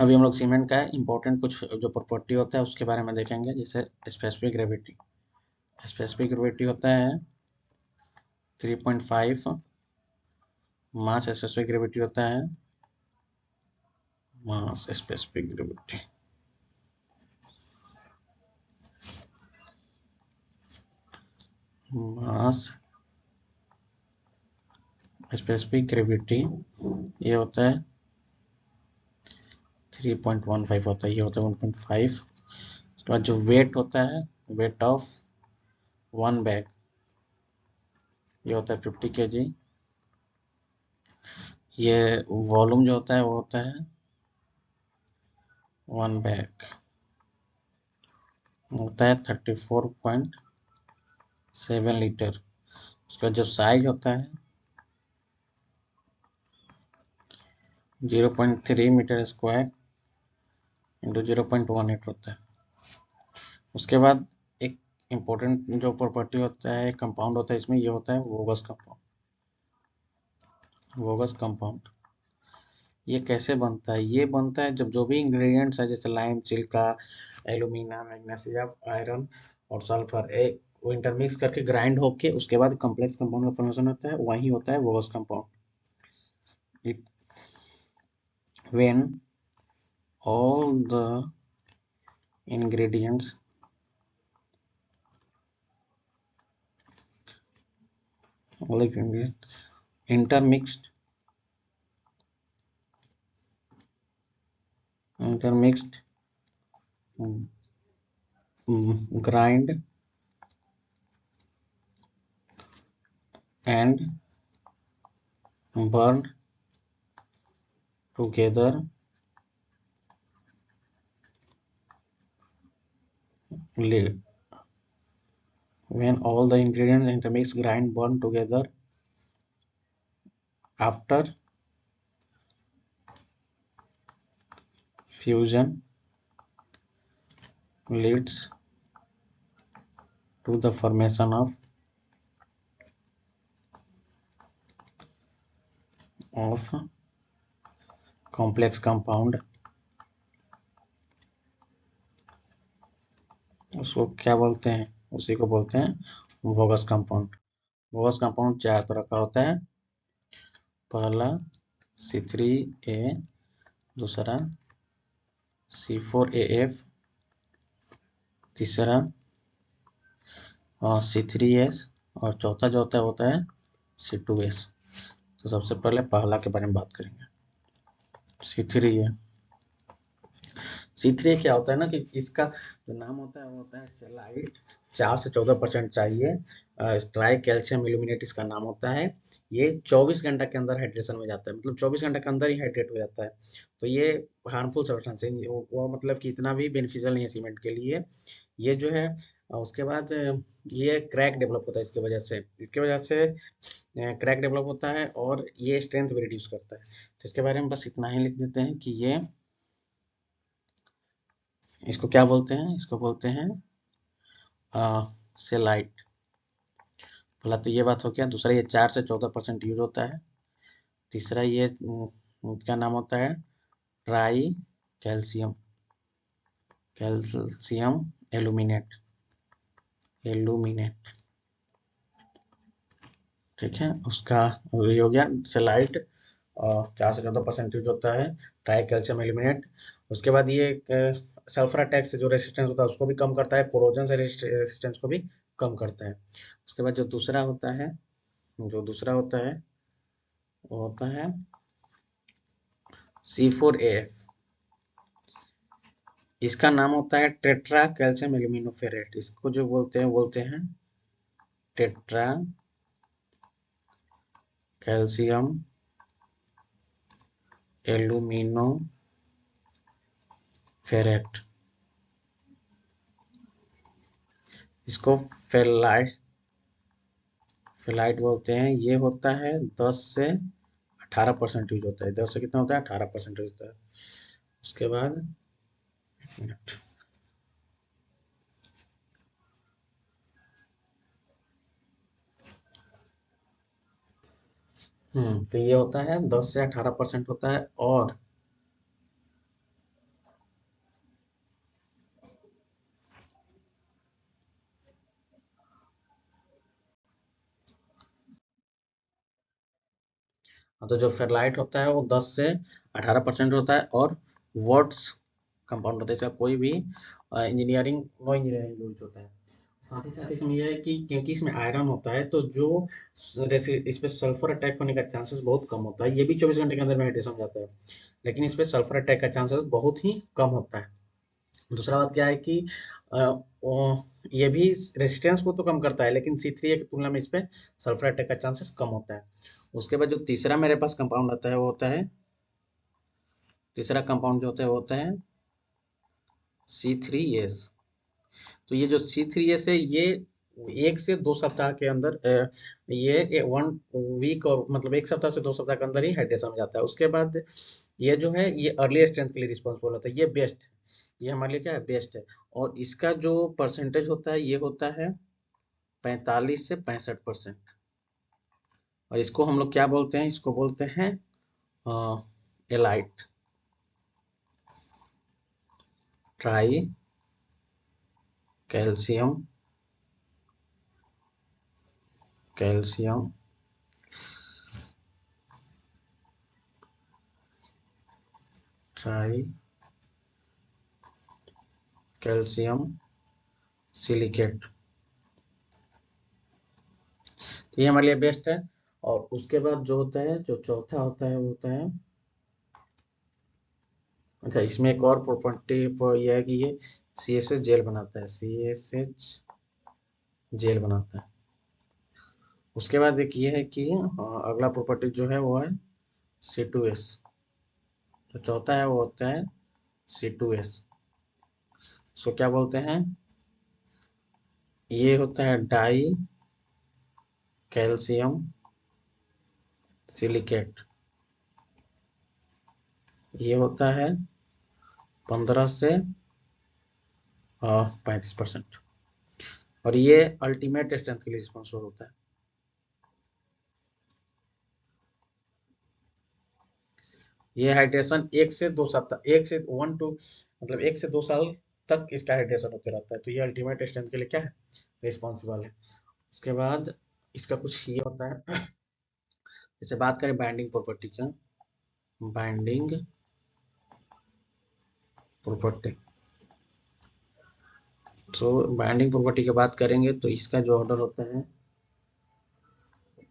अभी हम लोग सीमेंट का इम्पोर्टेंट कुछ जो प्रॉपर्टी होता है उसके बारे में देखेंगे, जैसे स्पेसिफिक ग्रेविटी। स्पेसिफिक ग्रेविटी होता है 3.5, मास स्पेसिफिक ग्रेविटी होता है मास स्पेसिफिक ग्रेविटी। मास स्पेसिफिक ग्रेविटी ये होता है 3.15 होता है, ये होता है 1.5। उसके बाद जो वेट होता है, वेट ऑफ वन बैग, ये होता है 50 kg। ये वॉल्यूम जो होता है वो होता है वन बैग होता है 34.7 लीटर। उसका जो साइज होता है 0.3 मीटर स्क्वायर इंटू 0.18 होता है। उसके बाद एक इम्पोर्टेंट जो प्रॉपर्टी होता है, कंपाउंड होता है इसमें, ये होता है वोगस कंपाउंड। वोगस कंपाउंड ये कैसे बनता है? ये बनता है जब जो भी इंग्रेडिएंट्स है, जैसे lime, silica, alumina, magnesium, iron और सल्फर, एक वो इंटरमिक्स करके ग्राइंड होके उसके बाद कॉम्प्लेक्स कंपाउंड का फॉर्मेशन होता है, वही होता है bogus compound. It when all the ingredients like intermixed intermixed grind and burned together lead. When all the ingredients intermix, grind, burn together after fusion leads to the formation of complex compound। उसको क्या बोलते हैं? उसी को बोलते हैं bogus compound. Bogus compound चार तरह का होता है। पहला C3A, दूसरा C4AF, तीसरा C3S और चौथा जो होता है C2S। तो सबसे पहले पहला के बारे में बात करेंगे, C3A। C3A क्या होता है ना कि इसका जो नाम होता है वो होता है सेलाइट। 4 से 14% चाहिए। ट्राई कैल्शियम एल्यूमिनेट इसका नाम होता है। ये 24 घंटा के अंदर हाइड्रेशन में जाता है, मतलब 24 घंटा के अंदर ही हाइड्रेट हो जाता है। तो ये हार्मफुल सब्सटेंस है, वो मतलब कि इतना भी बेनिफिशियल नहीं है सीमेंट के लिए। ये जो है उसके बाद ये क्रैक डेवलप होता है इसके वजह से क्रैक डेवलप होता है और ये स्ट्रेंथ भी रिड्यूस करता है। तो इसके बारे में बस इतना ही लिख देते हैं कि ये इसको क्या बोलते हैं? इसको बोलते हैं सेलाइट। पहला तो ये बात हो गया। दूसरा ये 4 से 14% यूज होता है। तीसरा ये क्या नाम होता है? Try calcium calcium aluminate aluminate ठीक है। उसका ये हो गया सेलाइट। 4 से 14% यूज होता है, ट्राई कैल्शियम एल्यूमिनेट। उसके बाद ये सल्फर अटैक से जो रेसिस्टेंस होता है उसको भी कम करता है, कोरोजन से रेसिस्टेंस को भी कम करता है। उसके बाद जो दूसरा होता है वो होता है C4AF। इसका नाम होता है टेट्रा कैल्शियम एल्यूमिनोफेरेट। इसको जो बोलते हैं टेट्रा कैल्शियम एल्यूमिनोफेरेट। इसको फेलाइट फेलाइट बोलते हैं। ये होता है 10 से 18% यूज होता है। 10 से कितना होता है? 18% यूज होता है। उसके बाद एक मिनट। तो ये होता है 10 से 18% होता है। और तो जो फेरलाइट होता है वो 10 से 18% होता है, और वर्ड्स कंपाउंड होता है। इसका कोई भी इंजीनियरिंग नो इंजीनियरिंग यूज होता है। साथ ही साथ इसमें यह है कि क्योंकि इसमें आयरन होता है, तो जो जैसे इस पे सल्फर अटैक होने का चांसेस बहुत कम होता है। ये भी 24 घंटे के अंदर में हाइड्रेशन हो जाता है, लेकिन इस पे सल्फर अटैक का चांसेस बहुत ही कम होता है। दूसरा बात क्या है कि अ, ये भी रेजिस्टेंस को तो कम करता है, लेकिन C3A की तुलना में इस पे सल्फर अटैक का चांसेस कम होता है। उसके बाद जो तीसरा मेरे पास कंपाउंड आता है वो होता है, तीसरा कंपाउंड जो होता है वो होता है C3S। तो ये जो C3S है, ये 1 से 2 सप्ताह के अंदर ये 1 वीक, और मतलब 1 सप्ताह से 2 सप्ताह के अंदर ही हाइड्रेशन हो जाता है। उसके बाद ये जो है ये अर्ली स्ट्रेंथ के लिए रिस्पॉन्सिबल होता है। ये बेस्ट, ये हमारे लिए क्या है, बेस्ट है। और इसका जो परसेंटेज होता है ये होता है 45 से 65%। और इसको हम लोग क्या बोलते हैं, इसको बोलते हैं alite, tri calcium, calcium tri calcium silicate. तो ये हमारे लिए बेस्ट है। और उसके बाद जो होता है, जो चौथा होता है वो होता है, अच्छा इसमें एक और प्रॉपर्टी यह है कि ये CSH जेल बनाता है, CSH जेल बनाता है। उसके बाद एक ये है कि अगला प्रॉपर्टी जो है वो है C2S। जो चौथा है वो होता है C2S। सो क्या बोलते हैं, ये होता है डाई कैल्शियम सिलिकेट। ये होता है 15 से 35%। और ये अल्टीमेट स्ट्रेंथ के लिए रिस्पॉन्सिबल होता है। ये हाइड्रेशन 1 से 2 सप्ताह, 1 से 1 टू मतलब 1 से 2 साल तक इसका हाइड्रेशन होते रहता है। तो ये अल्टीमेट स्ट्रेंथ के लिए क्या है, रिस्पॉन्सिबल है। उसके बाद इसका कुछ ये होता है, जैसे बात करें बाइंडिंग प्रॉपर्टी का, बाइंडिंग प्रॉपर्टी, तो बाइंडिंग प्रॉपर्टी की बात करेंगे तो इसका जो ऑर्डर होता है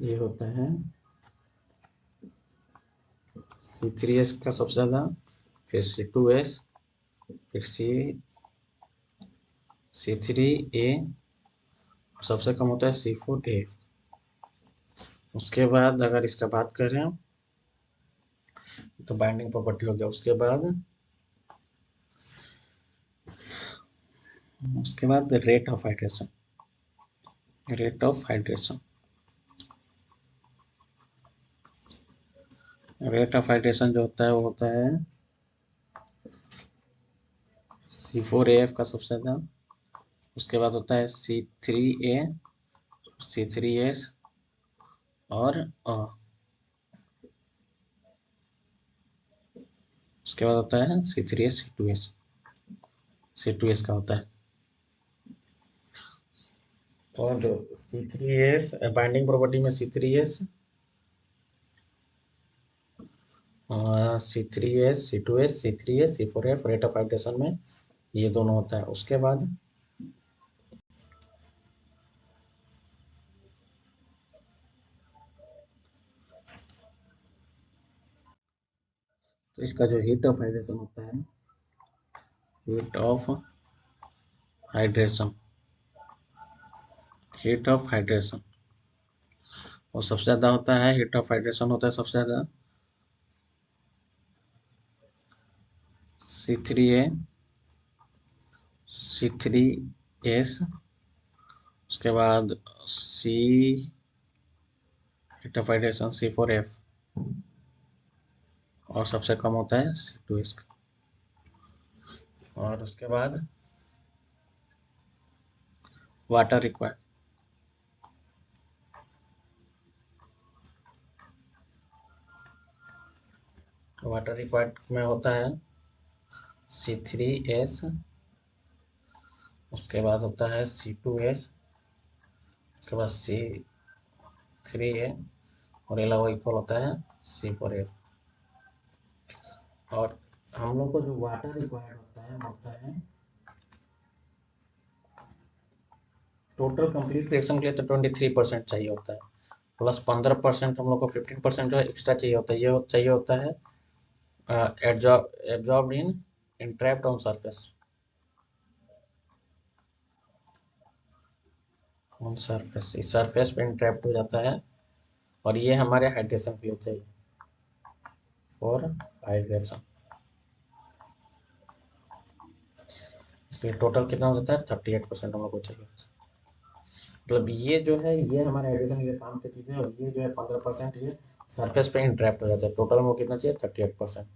ये होता है C3S का सबसे ज़्यादा, फिर C2S, फिर C3A, और सबसे कम होता है C4A। उसके बाद अगर इसका बात करें तो बाइंडिंग प्रॉपर्टी हो गया। उसके बाद rate of hydration, rate of hydration, rate of hydration जो होता है वो होता है C4AF का सबसे ज़्यादा। उसके बाद होता है C3A, C3S, और उसके बाद होता है C3S, C2S, C2S का होता है। और जो C3S बाइंडिंग प्रॉपर्टी में C3S, C3S, C2S, C3S, C4F rate of hydration में ये दोनों होता है। उसके बाद तो इसका जो हीट ऑफ हाइड्रेशन होता है, heat of hydration, heat of hydration, और सबसे ज़्यादा होता है, हीट ऑफ हाइड्रेशन होता है सबसे ज़्यादा C3A, C3S, उसके बाद सी हीट ऑफ हाइड्रेशन C4F, और सबसे कम होता है C2S का। और उसके बाद वाटर रिक्वायर्ड, वाटर रिक्वायर्ड में होता है C3S, उसके बाद होता है C2S, उसके बाद C3A, और अलावा इक्वल होता है C4H। और हम लोग को जो वाटर रिक्वायर्ड होता है टोटल कंप्लीट रिएक्शन के लिए तो 23% चाहिए होता है, प्लस 15% हम लोग को 15% जो है एक्स्ट्रा चाहिए होता है, ये चाहिए होता है absorbed in entrapped on surface, इस सरफेस पे इंट्रैप्ट हो जाता है। और ये हमारे हाइड्रेशन के लिए चाहिए और हाइड्रेशन, इसलिए टोटल कितना हो जाता है 38% हम लोग को चाहिए होता है। मतलब ये जो है ये हमारे हाइड्रेशन के लिए काम की चीज़ है, और ये जो है 15% ये सरफेस पे इंट्रैप्ट हो जाता है। टोटल में कितना चाहिए 38%।